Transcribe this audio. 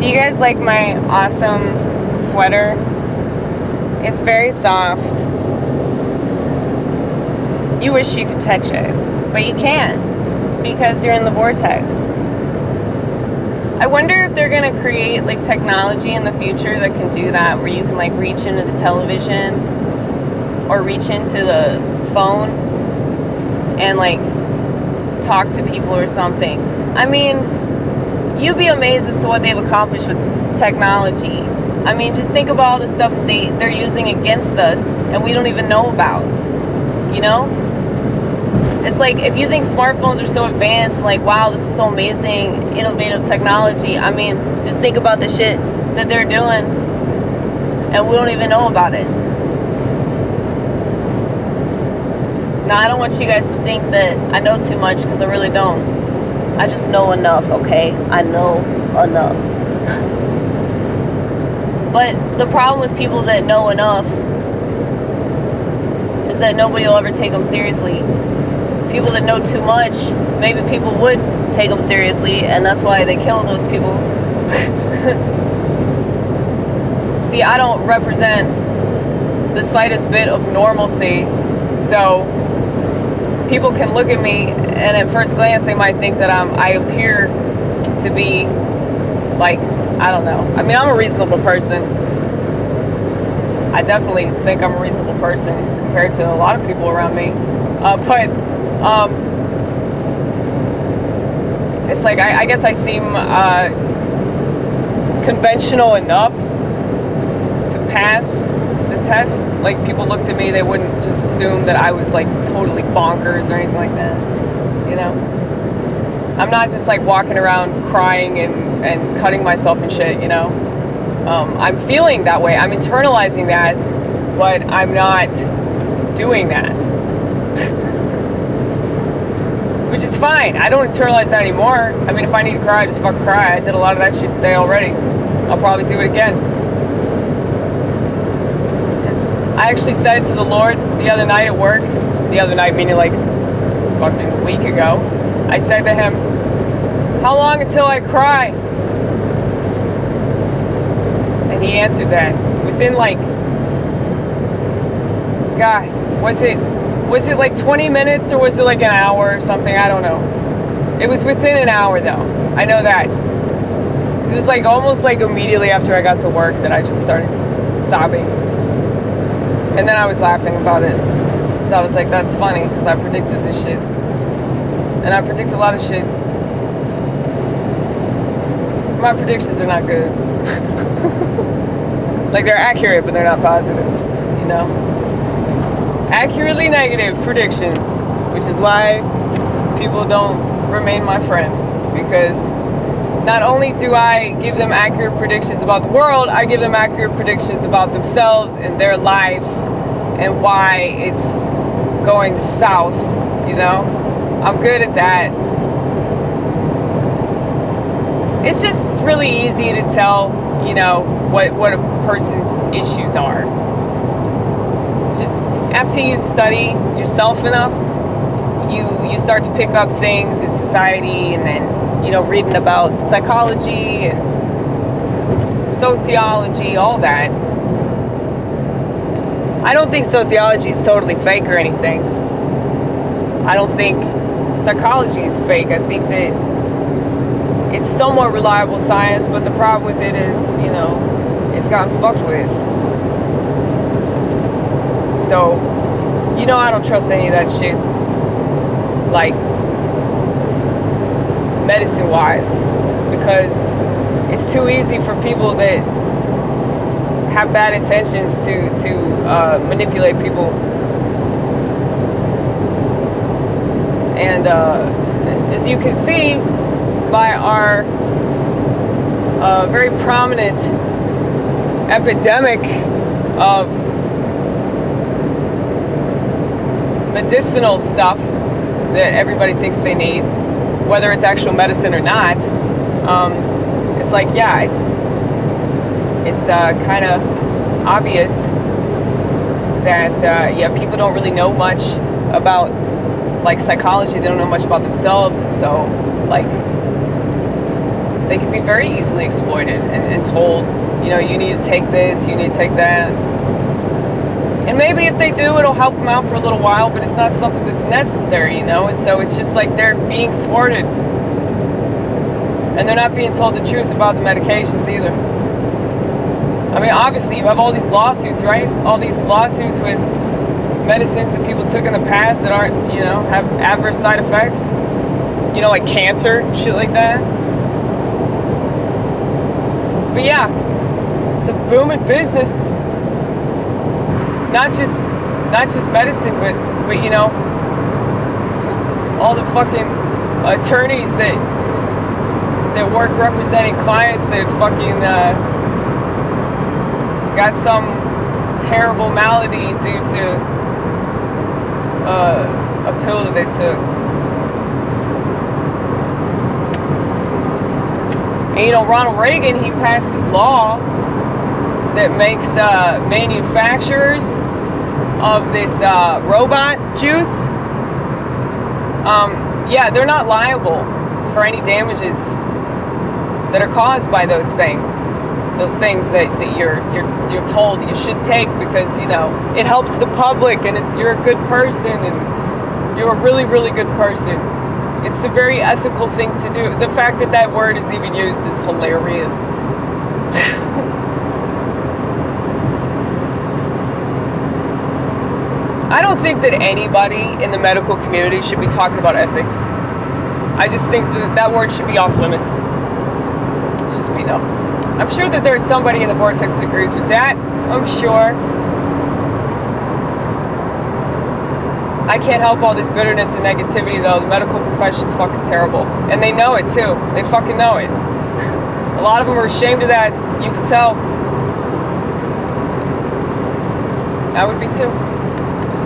Do you guys like my awesome sweater? It's very soft. You wish you could touch it, but you can't because you're in the vortex. I wonder if they're going to create like technology in the future that can do that, where you can like reach into the television or reach into the phone and like talk to people or something. I mean, you'd be amazed as to what they've accomplished with technology. I mean, just think about all the stuff they're using against us and we don't even know about, you know? It's like, if you think smartphones are so advanced and like, wow, this is so amazing, innovative technology, I mean, just think about the shit that they're doing and we don't even know about it. Now, I don't want you guys to think that I know too much, because I really don't. I just know enough, okay? I know enough. But the problem with people that know enough is that nobody will ever take them seriously. People that know too much, maybe people would take them seriously, and that's why they kill those people. See, I don't represent the slightest bit of normalcy, so people can look at me and at first glance they might think that I appear to be like, I don't know. I mean, I'm a reasonable person. I definitely think I'm a reasonable person compared to a lot of people around me. But it's like, I guess I seem conventional enough to pass the test. Like, people looked at me, they wouldn't just assume that I was like totally bonkers or anything like that, you know? I'm not just like walking around crying and cutting myself and shit, you know? I'm feeling that way, I'm internalizing that, but I'm not doing that. Which is fine. I don't internalize that anymore. I mean, if I need to cry, I just fucking cry. I did a lot of that shit today already. I'll probably do it again. I actually said it to the Lord the other night at work. The other night, meaning like a fucking week ago. I said to him, how long until I cry? And he answered that within like, God, was it like 20 minutes or was it like an hour or something? I don't know. It was within an hour though. I know that. It was like almost like immediately after I got to work that I just started sobbing. And then I was laughing about it. Because I was like, that's funny, because I predicted this shit. And I predict a lot of shit. My predictions are not good. Like, they're accurate, but they're not positive, you know? Accurately negative predictions, which is why people don't remain my friend, because not only do I give them accurate predictions about the world, I give them accurate predictions about themselves and their life and why it's going south, you know? I'm good at that. It's just really easy to tell, you know, what a person's issues are. Just after you study yourself enough, you start to pick up things in society, and then, you know, reading about psychology and sociology, all that. I don't think sociology is totally fake or anything. I don't think psychology is fake. I think that it's somewhat reliable science, but the problem with it is, you know, it's gotten fucked with. So, you know, I don't trust any of that shit, like, medicine-wise, because it's too easy for people that have bad intentions to manipulate people. And as you can see by our very prominent epidemic of medicinal stuff that everybody thinks they need, whether it's actual medicine or not, it's like, yeah, it's kind of obvious that yeah, people don't really know much about like psychology. They don't know much about themselves, so like they can be very easily exploited and told, you know, you need to take this, you need to take that. And maybe if they do, it'll help them out for a little while, but it's not something that's necessary, you know? And so it's just like they're being thwarted. And they're not being told the truth about the medications either. I mean, obviously, you have all these lawsuits, right? All these lawsuits with medicines that people took in the past that aren't, you know, have adverse side effects. You know, like cancer, shit like that. But yeah, it's a booming business. Not just medicine, but you know, all the fucking attorneys that work representing clients that fucking got some terrible malady due to a pill that they took. And you know, Ronald Reagan, he passed this law that makes manufacturers of this robot juice, yeah, they're not liable for any damages that are caused by those things that you're told you should take because, you know, it helps the public and you're a good person and you're a really, really good person. It's the very ethical thing to do. The fact that that word is even used is hilarious. I don't think that anybody in the medical community should be talking about ethics. I just think that word should be off limits. It's just me, though. I'm sure that there's somebody in the vortex that agrees with that. I'm sure. I can't help all this bitterness and negativity, though. The medical profession's fucking terrible. And they know it, too. They fucking know it. A lot of them are ashamed of that. You can tell. I would be, too.